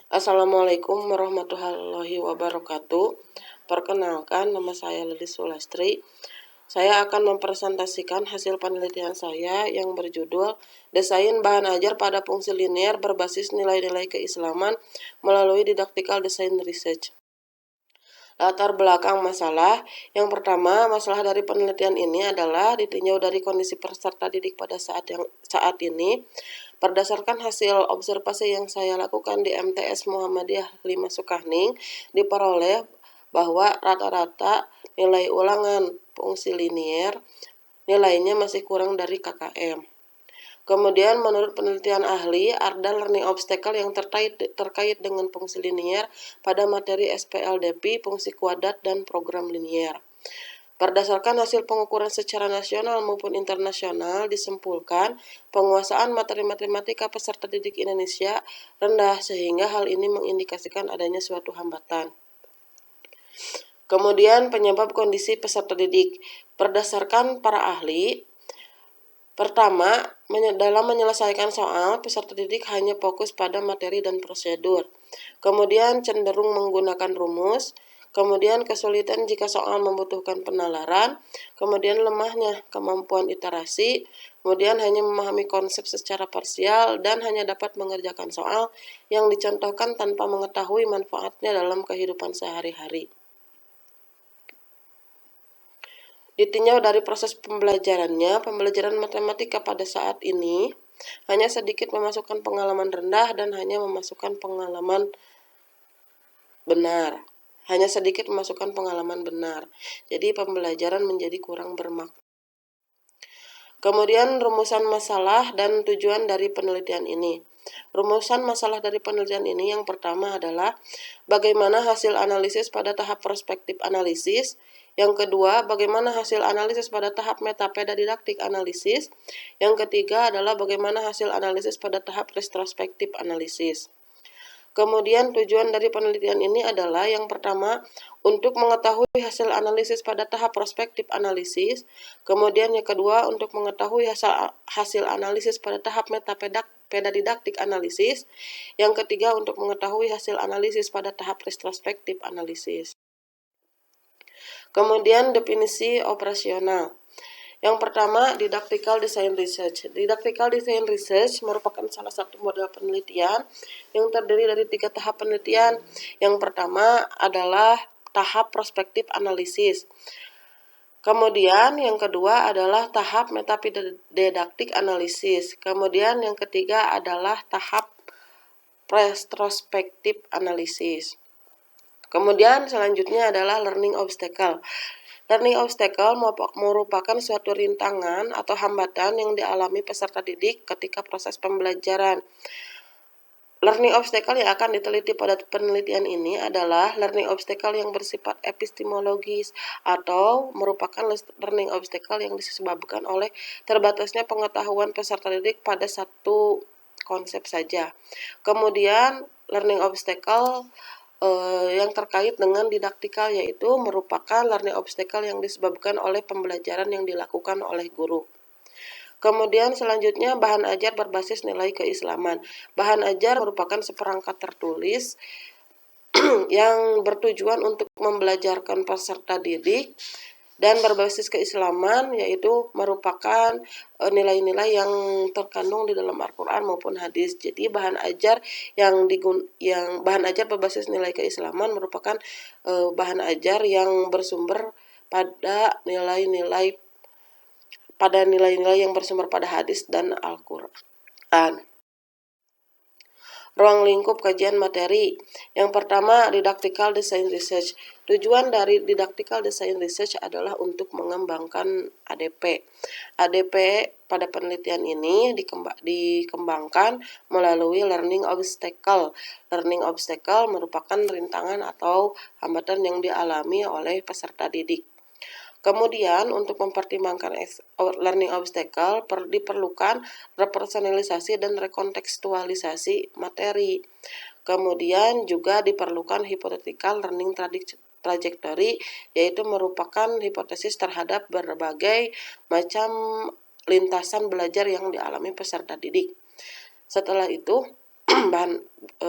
Assalamualaikum warahmatullahi wabarakatuh. Perkenalkan, nama saya Lilis Sulastri. Saya akan mempresentasikan hasil penelitian saya yang berjudul Desain Bahan Ajar pada Fungsi Linier Berbasis Nilai-Nilai Keislaman melalui Didaktikal Design Research. Latar belakang masalah. Yang pertama, masalah dari penelitian ini adalah ditinjau dari kondisi peserta didik pada saat ini. Berdasarkan hasil observasi yang saya lakukan di MTS Muhammadiyah 5 Sukahning, diperoleh bahwa rata-rata nilai ulangan fungsi linier nilainya masih kurang dari KKM. Kemudian menurut penelitian ahli, ada learning obstacle yang terkait dengan fungsi linier pada materi SPLDP, fungsi kuadrat, dan program linier. Berdasarkan hasil pengukuran secara nasional maupun internasional, disimpulkan penguasaan materi matematika peserta didik Indonesia rendah sehingga hal ini mengindikasikan adanya suatu hambatan. Kemudian penyebab kondisi peserta didik. Berdasarkan para ahli, pertama, dalam menyelesaikan soal, peserta didik hanya fokus pada materi dan prosedur. Kemudian cenderung menggunakan rumus. Kemudian kesulitan jika soal membutuhkan penalaran. Kemudian lemahnya kemampuan iterasi. Kemudian hanya memahami konsep secara parsial dan hanya dapat mengerjakan soal yang dicontohkan tanpa mengetahui manfaatnya dalam kehidupan sehari-hari. Ditinjau dari proses pembelajarannya, pembelajaran matematika pada saat ini hanya sedikit memasukkan pengalaman rendah dan hanya memasukkan pengalaman benar. Hanya sedikit memasukkan pengalaman benar. Jadi pembelajaran menjadi kurang bermakna. Kemudian rumusan masalah dan tujuan dari penelitian ini. Rumusan masalah dari penelitian ini yang pertama adalah bagaimana hasil analisis pada tahap prospektif analisis. Yang kedua, bagaimana hasil analisis pada tahap metapeda didaktik analisis. Yang ketiga adalah bagaimana hasil analisis pada tahap retrospektif analisis. Kemudian tujuan dari penelitian ini adalah yang pertama, untuk mengetahui hasil analisis pada tahap prospektif analisis. Kemudian yang kedua, untuk mengetahui hasil analisis pada tahap metapeda didaktik analisis. Yang ketiga, untuk mengetahui hasil analisis pada tahap retrospektif analisis. Kemudian definisi operasional. Yang pertama, Didaktikal Design Research. Didaktikal Design Research merupakan salah satu model penelitian yang terdiri dari 3 tahap penelitian. Yang pertama adalah tahap prospektif analisis. Kemudian yang kedua adalah tahap metadidaktik analisis. Kemudian yang ketiga adalah tahap retrospektif analisis. Kemudian selanjutnya adalah learning obstacle. Learning obstacle merupakan suatu rintangan atau hambatan yang dialami peserta didik ketika proses pembelajaran. Learning obstacle yang akan diteliti pada penelitian ini adalah learning obstacle yang bersifat epistemologis atau merupakan learning obstacle yang disebabkan oleh terbatasnya pengetahuan peserta didik pada satu konsep saja. Kemudian learning obstacle yang terkait dengan didaktikal, yaitu merupakan learning obstacle yang disebabkan oleh pembelajaran yang dilakukan oleh guru. Kemudian selanjutnya bahan ajar berbasis nilai keislaman. Bahan ajar merupakan seperangkat tertulis yang bertujuan untuk membelajarkan peserta didik dan berbasis keislaman, yaitu merupakan nilai-nilai yang terkandung di dalam Al-Quran maupun hadis. Jadi bahan ajar yang bahan ajar berbasis nilai keislaman merupakan bahan ajar yang bersumber pada nilai-nilai yang bersumber pada hadis dan Al-Quran. Ruang lingkup kajian materi. Yang pertama, Didaktikal Design Research. Tujuan dari Didaktikal Design Research adalah untuk mengembangkan ADP. ADP pada penelitian ini dikembangkan melalui learning obstacle. Learning obstacle merupakan rintangan atau hambatan yang dialami oleh peserta didik. Kemudian untuk mempertimbangkan learning obstacle diperlukan repersonalisasi dan rekontekstualisasi materi. Kemudian juga diperlukan hypothetical learning trajectory, yaitu merupakan hipotesis terhadap berbagai macam lintasan belajar yang dialami peserta didik. Setelah itu,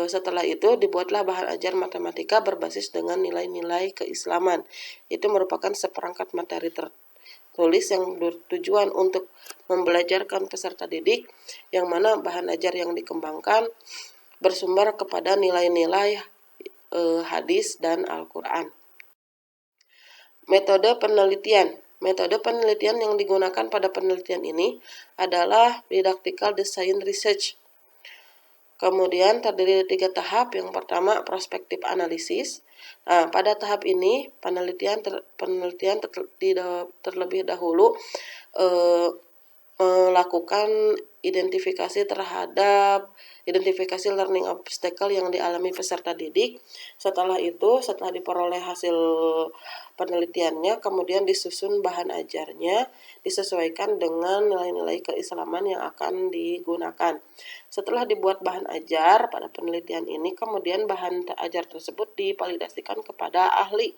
Setelah itu dibuatlah bahan ajar matematika berbasis dengan nilai-nilai keislaman. Itu merupakan seperangkat materi tertulis yang bertujuan untuk membelajarkan peserta didik, yang mana bahan ajar yang dikembangkan bersumber kepada nilai-nilai hadis dan Al-Quran. Metode penelitian. Metode penelitian yang digunakan pada penelitian ini adalah didactical design research. Kemudian terdiri dari 3 tahap. Yang pertama, prospektif analisis. Nah, pada tahap ini penelitian terlebih dahulu melakukan identifikasi learning obstacle yang dialami peserta didik. Setelah itu, setelah diperoleh hasil penelitiannya, kemudian disusun bahan ajarnya disesuaikan dengan nilai-nilai keislaman yang akan digunakan. Setelah dibuat bahan ajar pada penelitian ini, kemudian bahan ajar tersebut divalidasikan kepada ahli.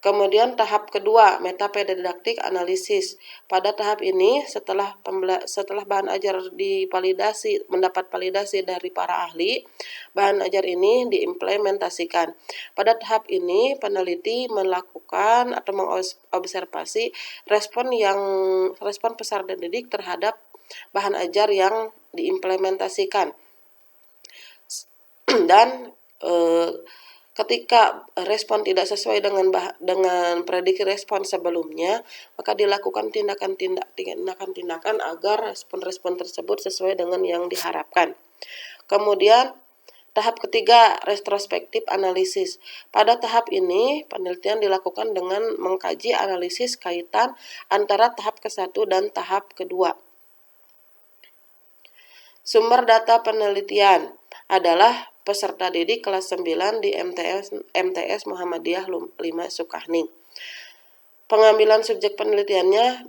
Kemudian tahap kedua, metapedidaktik analisis. Pada tahap ini, setelah bahan ajar divalidasi, mendapat validasi dari para ahli, bahan ajar ini diimplementasikan. Pada tahap ini, peneliti melakukan atau mengobservasi respon peserta didik terhadap bahan ajar yang diimplementasikan. Dan ketika respon tidak sesuai dengan prediksi respon sebelumnya, maka dilakukan tindakan-tindakan agar respon-respon tersebut sesuai dengan yang diharapkan. Kemudian tahap ketiga, retrospektif analisis. Pada tahap ini, penelitian dilakukan dengan mengkaji analisis kaitan antara tahap ke-1 dan tahap kedua. Sumber data penelitian adalah peserta didik kelas 9 di MTS Muhammadiyah 5 Sukahning. Pengambilan subjek penelitiannya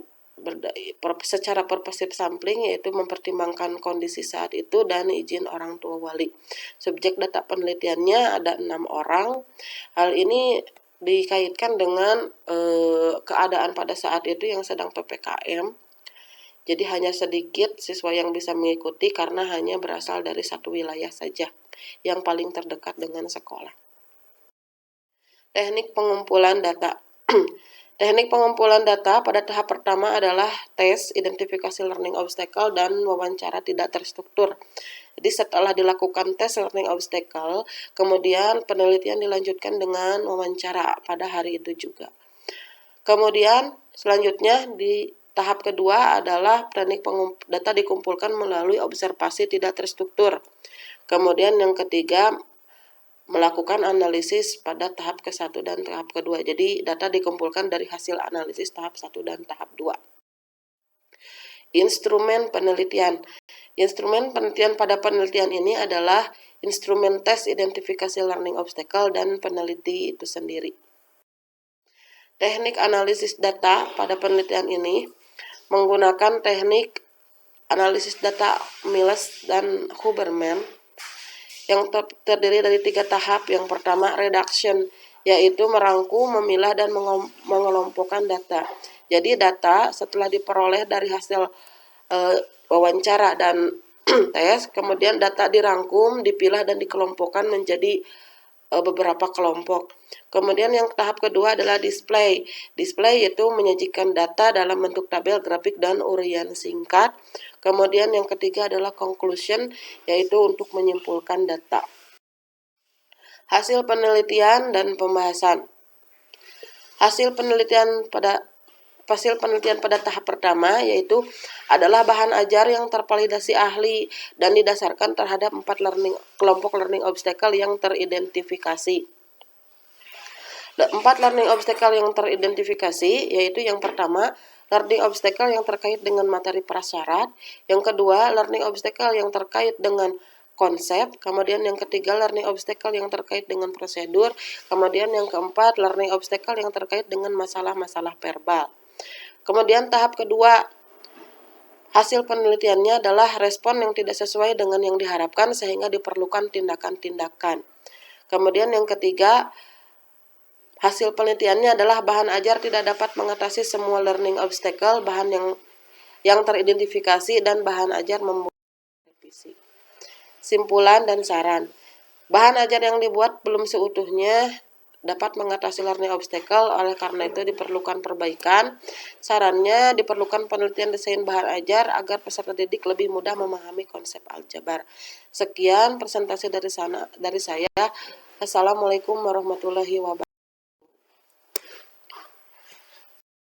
secara purposive sampling, yaitu mempertimbangkan kondisi saat itu dan izin orang tua wali. Subjek data penelitiannya ada 6 orang. Hal ini dikaitkan dengan keadaan pada saat itu yang sedang PPKM. Jadi hanya sedikit siswa yang bisa mengikuti karena hanya berasal dari satu wilayah saja yang paling terdekat dengan sekolah. Teknik pengumpulan data. Teknik pengumpulan data pada tahap pertama adalah tes, identifikasi learning obstacle, dan wawancara tidak terstruktur. Jadi setelah dilakukan tes learning obstacle, kemudian penelitian dilanjutkan dengan wawancara pada hari itu juga. Kemudian selanjutnya di tahap kedua adalah teknik data dikumpulkan melalui observasi tidak terstruktur. Kemudian yang ketiga, melakukan analisis pada tahap ke-1 dan tahap kedua. Jadi data dikumpulkan dari hasil analisis tahap 1 dan tahap 2. Instrumen penelitian. Instrumen penelitian pada penelitian ini adalah instrumen tes identifikasi learning obstacle dan peneliti itu sendiri. Teknik analisis data pada penelitian ini menggunakan teknik analisis data Miles dan Huberman yang terdiri dari 3 tahap. Yang pertama, reduction, yaitu merangkum, memilah, dan mengelompokkan data. Jadi data setelah diperoleh dari hasil wawancara dan tes, kemudian data dirangkum, dipilah, dan dikelompokkan menjadi beberapa kelompok. Kemudian yang tahap kedua adalah display. Display yaitu menyajikan data dalam bentuk tabel, grafik, dan uraian singkat. Kemudian yang ketiga adalah conclusion, yaitu untuk menyimpulkan data. Hasil penelitian dan pembahasan. Hasil penelitian pada tahap pertama yaitu adalah bahan ajar yang tervalidasi ahli dan didasarkan terhadap 4 kelompok learning obstacle yang teridentifikasi. 4 learning obstacle yang teridentifikasi yaitu yang pertama, learning obstacle yang terkait dengan materi prasyarat, yang kedua, learning obstacle yang terkait dengan konsep, kemudian yang ketiga, learning obstacle yang terkait dengan prosedur, kemudian yang keempat, learning obstacle yang terkait dengan masalah-masalah verbal. Kemudian tahap kedua, hasil penelitiannya adalah respon yang tidak sesuai dengan yang diharapkan sehingga diperlukan tindakan-tindakan. Kemudian yang ketiga, hasil penelitiannya adalah bahan ajar tidak dapat mengatasi semua learning obstacle, bahan yang teridentifikasi, dan bahan ajar revisi. Simpulan dan saran. Bahan ajar yang dibuat belum seutuhnya dapat mengatasi learning obstacle, oleh karena itu diperlukan perbaikan. Sarannya, diperlukan penelitian desain bahan ajar agar peserta didik lebih mudah memahami konsep aljabar. Sekian presentasi dari saya. Assalamualaikum warahmatullahi wabarakatuh.